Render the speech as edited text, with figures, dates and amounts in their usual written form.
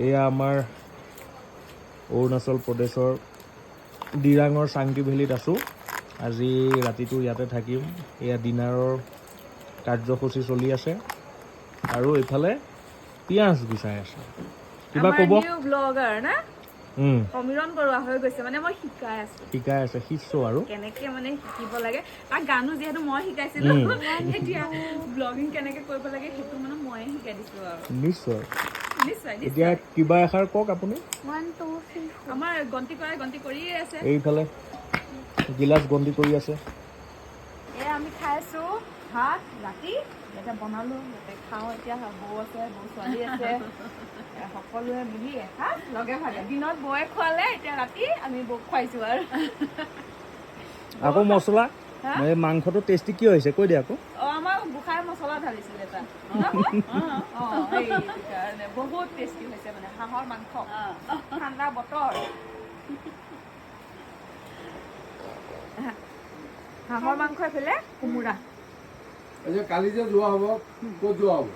এয়া আমাৰ অৰুণাচল প্ৰদেশৰ দিৰাঙৰ চাংকি ভেলীত আছোঁ। আজি ৰাতিটো ইয়াতে থাকিম। এয়া ডিনাৰৰ কাৰ্যসূচী চলি আছে আৰু এইফালে পিঁয়াজ গুচাই আছে। কিবা ক'ব? নিউ ব্লগাৰ না সমীৰণ বৰুৱা হৈ গৈছে, মানে মই শিকাই আছে শিকছো আৰু কেনেকে মানে শিকিব লাগে। তাক গানো যিহেতু মই শিকাইছিলো, এতিয়া ব্লগিং কেনেকে কৰিব লাগে সেইটো মানে ময়ে শিকাই দিছো আৰু। নিশ্চয়। এতিয়া কিবা এষাৰ কওক আপুনি। 1 2 3 4 আমাৰ গন্তি কৰিয়ে আছে। এইফালে গিলাচ গন্তি কৰি আছে। আমি খাই আছো ভাত ৰাতি, এতিয়া বনালো, ইয়াতে খাওঁ। এতিয়া বৌ আছে, বৌ ছোৱালী আছে, সকলোৱে মিলি এসাঁজ লগে ভাগে। দিনত বৌয়ে খোৱালে, এতিয়া ৰাতি আমি বৌক খুৱাইছো আৰু। আকৌ মছলা এই মাংসটো টেষ্টি কিয় হৈছে কৈ দিয়া আকৌ। আমাৰ গোসাঁই মছলা ঢালিছিলে তাত, সেইকাৰণে বহুত টেষ্টি হৈছে মানে হাঁহৰ মাংস। ঠাণ্ডা বতৰ, হাঁহৰ মাংস এফালে কোমোৰা। কালি যে যোৱা হ'ব, ক'ত যোৱা হ'ব?